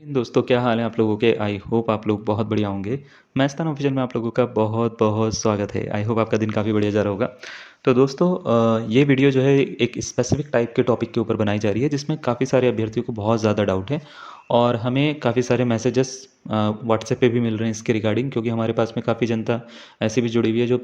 दोस्तों, क्या हाल है आप लोगों के? आई होप आप लोग बहुत बढ़िया होंगे। मैस्तान ऑफिशियल में आप लोगों का बहुत बहुत स्वागत है। आई होप आपका दिन काफ़ी बढ़िया जा रहा होगा। तो दोस्तों, ये वीडियो जो है एक स्पेसिफिक टाइप के टॉपिक के ऊपर बनाई जा रही है जिसमें काफ़ी सारे अभ्यर्थियों को बहुत ज़्यादा डाउट है और हमें काफ़ी सारे मैसेजेस व्हाट्सएप पे भी मिल रहे हैं इसके रिगार्डिंग, क्योंकि हमारे पास में काफ़ी जनता ऐसी भी जुड़ी हुई है जो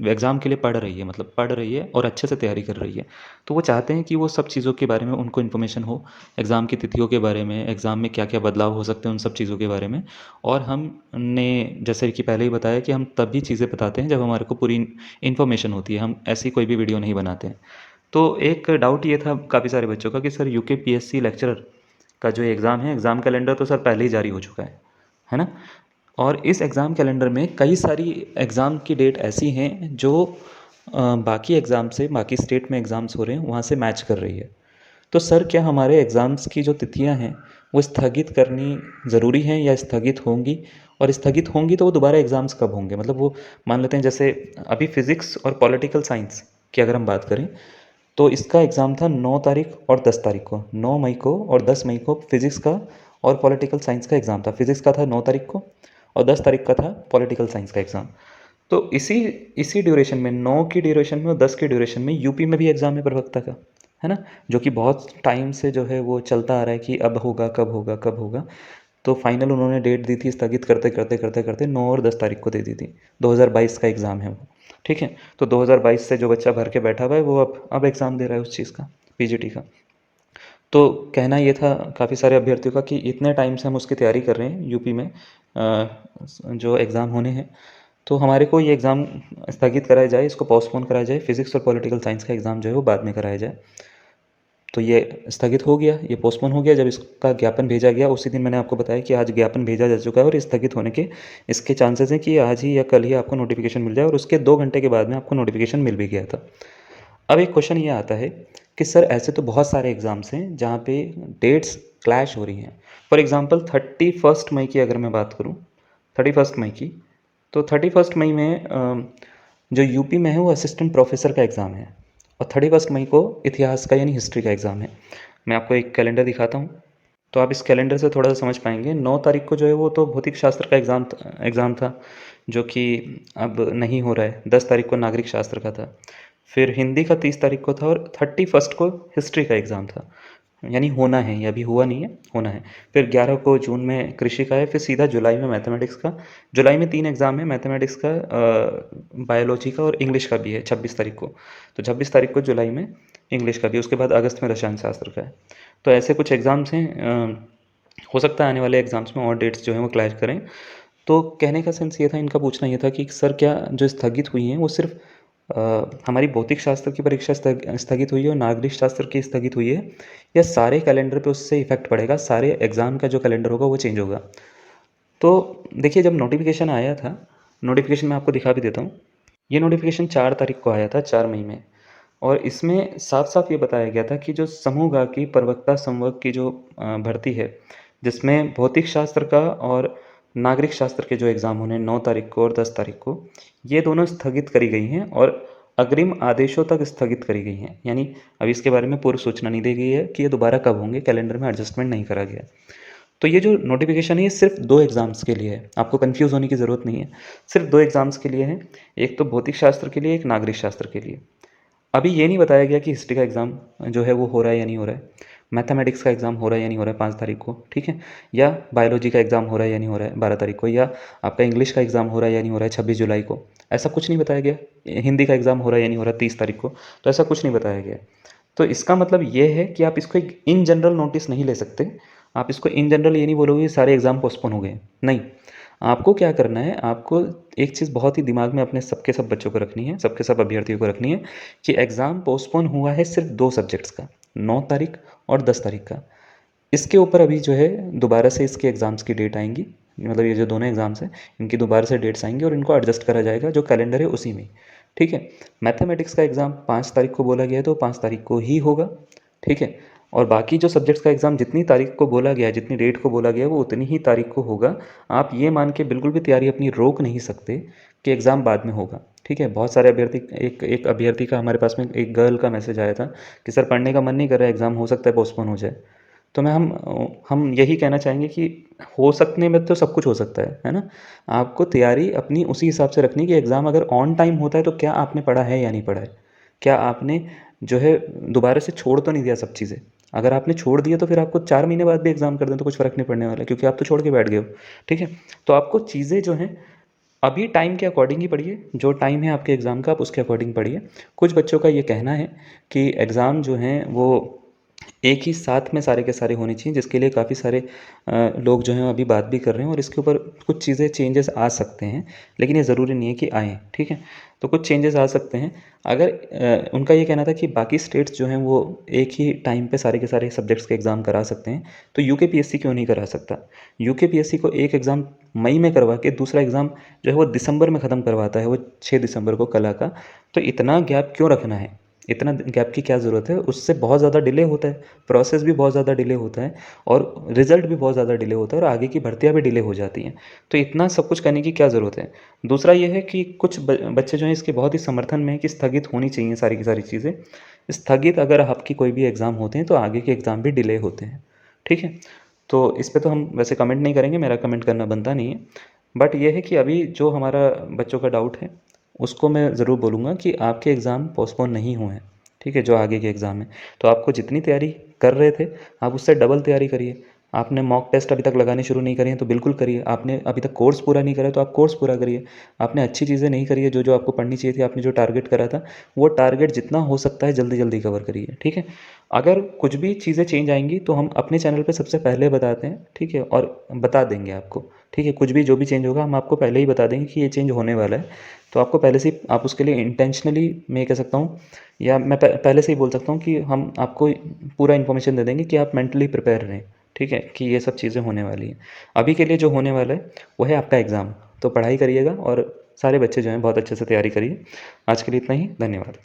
एग्ज़ाम के लिए पढ़ रही है, मतलब पढ़ रही है और अच्छे से तैयारी कर रही है। तो वो चाहते हैं कि वो सब चीज़ों के बारे में उनको इन्फॉर्मेशन हो, एग्ज़ाम की तिथियों के बारे में, एग्ज़ाम में क्या क्या बदलाव हो सकते हैं उन सब चीज़ों के बारे में। और हमने जैसे कि पहले ही बताया कि हम तभी चीज़ें बताते हैं जब हमारे को पूरी इन्फॉर्मेशन होती है, हम ऐसी कोई भी वीडियो नहीं बनाते हैं। तो एक डाउट ये था काफ़ी सारे बच्चों का कि सर यूकेपीएससी लेक्चरर का जो एग्ज़ाम है, एग्ज़ाम कैलेंडर तो सर पहले ही जारी हो चुका है ना? और इस एग्ज़ाम कैलेंडर में कई सारी एग्ज़ाम की डेट ऐसी हैं जो बाकी एग्ज़ाम से, बाकी स्टेट में एग्ज़ाम्स हो रहे हैं वहाँ से मैच कर रही है। तो सर क्या हमारे एग्ज़ाम्स की जो तिथियां हैं वो स्थगित करनी ज़रूरी हैं या स्थगित होंगी? और स्थगित होंगी तो वो दोबारा एग्ज़ाम्स कब होंगे? मतलब वो मान लेते हैं जैसे अभी फ़िज़िक्स और पॉलिटिकल साइंस की अगर हम बात करें तो इसका एग्ज़ाम था 9 तारीख और 10 तारीख को, 9 मई को और 10 मई को फ़िज़िक्स का और पॉलिटिकल साइंस का एग्ज़ाम था। फ़िज़िक्स का था 9 तारीख को और 10 तारीख का था पॉलिटिकल साइंस का एग्ज़ाम। तो इसी इसी ड्यूरेशन में, 9 की ड्यूरेशन में और 10 की ड्यूरेशन में यूपी में भी एग्ज़ाम है प्रवक्ता का, है ना? जो कि बहुत टाइम से जो है वो चलता आ रहा है कि अब होगा, कब होगा, कब होगा। तो फाइनल उन्होंने डेट दी थी, स्थगित करते 9 और 10 तारीख को दे दी थी। 2022 का एग्ज़ाम है वो, ठीक है? तो 2022 से जो बच्चा भर के बैठा हुआ है वो अब एग्ज़ाम दे रहा है उस चीज़ का, पीजीटी का। तो कहना ये था काफ़ी सारे अभ्यर्थियों का कि इतने टाइम से हम उसकी तैयारी कर रहे हैं यूपी में, जो एग्ज़ाम होने हैं, तो हमारे को ये एग्ज़ाम स्थगित कराया जाए, इसको पोस्टपोन कराया जाए, फिज़िक्स और पॉलिटिकल साइंस का एग्ज़ाम जो है वो बाद में कराया जाए। तो ये स्थगित हो गया, ये पोस्टपोन हो गया। जब इसका ज्ञापन भेजा गया उसी दिन मैंने आपको बताया कि आज ज्ञापन भेजा जा चुका है और स्थगित होने के इसके चांसेस हैं कि आज ही या कल ही आपको नोटिफिकेशन मिल जाए, और उसके 2 घंटे के बाद में आपको नोटिफिकेशन मिल भी गया था। अब एक क्वेश्चन ये आता है कि सर ऐसे तो बहुत सारे एग्ज़ाम्स हैं जहाँ पे डेट्स क्लैश हो रही हैं। फॉर एग्ज़ाम्पल 31 मई की अगर मैं बात करूँ, 31 मई की, तो 31 मई में जो यूपी में है वो असिस्टेंट प्रोफेसर का एग्ज़ाम है और 31 मई को इतिहास का यानी हिस्ट्री का एग्ज़ाम है। मैं आपको एक कैलेंडर दिखाता हूँ, तो आप इस कैलेंडर से थोड़ा सा समझ पाएंगे। 9 तारीख को जो है वो तो भौतिक शास्त्र का एग्ज़ाम था जो कि अब नहीं हो रहा है। 10 तारीख को नागरिक शास्त्र का था, फिर हिंदी का 30 तारीख को था और 31 को हिस्ट्री का एग्ज़ाम था, यानी होना है, ये अभी हुआ नहीं है, होना है। फिर 11 को जून में कृषि का है, फिर सीधा जुलाई में मैथमेटिक्स का। जुलाई में 3 एग्ज़ाम है, मैथमेटिक्स का, बायोलॉजी का और इंग्लिश का भी है 26 तारीख को। तो 26 तारीख को जुलाई में इंग्लिश का भी, उसके बाद अगस्त में रसायन शास्त्र का है। तो ऐसे कुछ एग्ज़ाम्स हैं। हो सकता है आने वाले एग्ज़ाम्स में और डेट्स जो हैं वो क्लैश करें। तो कहने का सेंस ये था, इनका पूछना ये था कि सर क्या जो स्थगित हुई हैं वो सिर्फ़ हमारी भौतिक शास्त्र की परीक्षा स्थगित हुई है और नागरिक शास्त्र की स्थगित हुई है, या सारे कैलेंडर पे उससे इफ़ेक्ट पड़ेगा, सारे एग्ज़ाम का जो कैलेंडर होगा वो चेंज होगा? तो देखिए, जब नोटिफिकेशन आया था, नोटिफिकेशन मैं आपको दिखा भी देता हूँ। ये नोटिफिकेशन 4 तारीख को आया था, 4 मई में, और इसमें साफ-साफ ये बताया गया था कि जो समूह ग की प्रवक्ता संवर्ग की जो भर्ती है, जिसमें भौतिक शास्त्र का और नागरिक शास्त्र के जो एग्ज़ाम होने हैं 9 तारीख को और 10 तारीख को, ये दोनों स्थगित करी गई हैं और अग्रिम आदेशों तक स्थगित करी गई हैं। यानी अभी इसके बारे में पूर्व सूचना नहीं दी गई है कि ये दोबारा कब होंगे, कैलेंडर में एडजस्टमेंट नहीं करा गया। तो ये जो नोटिफिकेशन है ये सिर्फ 2 एग्ज़ाम्स के लिए है, आपको कन्फ्यूज़ होने की ज़रूरत नहीं है। सिर्फ 2 एग्ज़ाम्स के लिए है, एक तो भौतिक शास्त्र के लिए, एक नागरिक शास्त्र के लिए। अभी ये नहीं बताया गया कि हिस्ट्री का एग्ज़ाम जो है वो हो रहा है या नहीं हो रहा है, मैथमेटिक्स का एग्ज़ाम हो रहा है या नहीं हो रहा है 5 तारीख को, ठीक है? या बायोलॉजी का एग्ज़ाम हो रहा है या नहीं हो रहा है 12 तारीख को, या आपका इंग्लिश का एग्ज़ाम हो रहा है या नहीं हो रहा है 26 जुलाई को। ऐसा कुछ नहीं बताया गया। हिंदी का एग्ज़ाम हो रहा है या नहीं हो रहा है 30 तारीख को, तो ऐसा कुछ नहीं बताया गया। तो इसका मतलब ये है कि आप इसको एक इन जनरल नोटिस नहीं ले सकते। आप इसको इन जनरल ये नहीं बोलोगे कि सारे एग्ज़ाम पोस्टपोन हो गए, नहीं। आपको क्या करना है, आपको एक चीज़ बहुत ही दिमाग में अपने सबके सब बच्चों को रखनी है, सबके सब अभ्यर्थियों को रखनी है कि एग्ज़ाम पोस्टपोन हुआ है सिर्फ 2 सब्जेक्ट्स का, 9 तारीख और 10 तारीख का। इसके ऊपर अभी जो है दोबारा से इसके एग्ज़ाम्स की डेट आएँगी, मतलब ये जो दोनों एग्ज़ाम्स हैं, इनकी दोबारा से डेट्स आएँगी और इनको एडजस्ट करा जाएगा जो कैलेंडर है उसी में, ठीक है? मैथमेटिक्स का एग्ज़ाम 5 तारीख को बोला गया है तो 5 तारीख को ही होगा, ठीक है? और बाकी जो सब्जेक्ट्स का एग्ज़ाम जितनी तारीख को बोला गया है, जितनी डेट को बोला गया है, वो उतनी ही तारीख को होगा। आप ये मान के बिल्कुल भी तैयारी अपनी रोक नहीं सकते कि एग्ज़ाम बाद में होगा, ठीक है? बहुत सारे अभ्यर्थी, एक एक अभ्यर्थी का हमारे पास में, एक गर्ल का मैसेज आया था कि सर पढ़ने का मन नहीं कर रहा है, एग्ज़ाम हो सकता है पोस्टपोन हो जाए। तो हम यही कहना चाहेंगे कि हो सकने में तो सब कुछ हो सकता है ना? आपको तैयारी अपनी उसी हिसाब से रखनी कि एग्ज़ाम अगर ऑन टाइम होता है तो क्या आपने पढ़ा है या नहीं पढ़ा है? क्या आपने जो है दोबारा से छोड़ तो नहीं दिया सब चीज़ें? अगर आपने छोड़ दिया तो फिर आपको 4 महीने बाद भी एग्ज़ाम कर दें तो कुछ फ़र्क नहीं पड़ने वाला है, क्योंकि आप तो छोड़ के बैठ गए हो, ठीक है? तो आपको चीज़ें जो हैं अभी टाइम के अकॉर्डिंग ही पढ़िए, जो टाइम है आपके एग्ज़ाम का आप उसके अकॉर्डिंग पढ़िए। कुछ बच्चों का ये कहना है कि एग्ज़ाम जो हैं वो एक ही साथ में सारे के सारे होने चाहिए, जिसके लिए काफ़ी सारे लोग जो हैं अभी बात भी कर रहे हैं और इसके ऊपर कुछ चीज़ें चेंजेस आ सकते हैं, लेकिन ये ज़रूरी नहीं है कि आएँ, ठीक है? तो कुछ चेंजेस आ सकते हैं। अगर उनका ये कहना था कि बाकी स्टेट्स जो हैं वो एक ही टाइम पे सारे के सारे सब्जेक्ट्स के एग्ज़ाम करा सकते हैं, तो यूकेपीएससी क्यों नहीं करा सकता? यूकेपीएससी को एक एग्ज़ाम मई में करवा के दूसरा एग्ज़ाम जो है वो दिसंबर में ख़त्म करवाता है, वो 6 दिसंबर को कला का। तो इतना गैप क्यों रखना है? इतना गैप की क्या ज़रूरत है? उससे बहुत ज़्यादा डिले होता है, प्रोसेस भी बहुत ज़्यादा डिले होता है और रिज़ल्ट भी बहुत ज़्यादा डिले होता है और आगे की भर्तियाँ भी डिले हो जाती हैं। तो इतना सब कुछ करने की क्या ज़रूरत है? दूसरा ये है कि कुछ बच्चे जो हैं इसके बहुत ही समर्थन में हैं कि स्थगित होनी चाहिए सारी की सारी चीज़ें। स्थगित अगर आपकी कोई भी एग्ज़ाम होते हैं तो आगे के एग्ज़ाम भी डिले होते हैं, ठीक है? तो इस पे तो हम वैसे कमेंट नहीं करेंगे, मेरा कमेंट करना बनता नहीं है। बट ये है कि अभी जो हमारा बच्चों का डाउट है, उसको मैं ज़रूर बोलूँगा कि आपके एग्ज़ाम पोस्टपोन नहीं हुए हैं, ठीक है? जो आगे के एग्ज़ाम हैं। तो आपको जितनी तैयारी कर रहे थे, आप उससे डबल तैयारी करिए। आपने मॉक टेस्ट अभी तक लगाने शुरू नहीं करे हैं, तो बिल्कुल करिए। आपने अभी तक कोर्स पूरा नहीं करा है, तो आप कोर्स पूरा करिए। आपने अच्छी चीज़ें नहीं करी है, जो-जो आपको पढ़नी चाहिए थी, आपने जो टारगेट करा था, वो टारगेट जितना हो सकता है जल्दी-जल्दी कवर करिए, ठीक है? अगर कुछ भी चीज़ें चेंज आएँगी, तो हम अपने चैनल पे सबसे पहले बताते हैं, ठीक है? और बता देंगे आपको, ठीक है? कुछ भी जो भी चेंज होगा, हम आपको पहले ही बता देंगे कि ये चेंज होने वाला है। तो आपको पहले से ही आप उसके लिए इंटेंशनली मैं कह सकता हूँ या मैं पहले से ही बोल सकता हूँ कि हम आपको पूरा इन्फॉर्मेशन दे देंगे कि आप मेंटली प्रिपेयर रहें, ठीक है? कि ये सब चीज़ें होने वाली हैं। अभी के लिए जो होने वाला है, वो है आपका एग्ज़ाम। तो पढ़ाई करिएगा और सारे बच्चे जो हैं बहुत अच्छे से तैयारी करिए। आज के लिए इतना ही, धन्यवाद।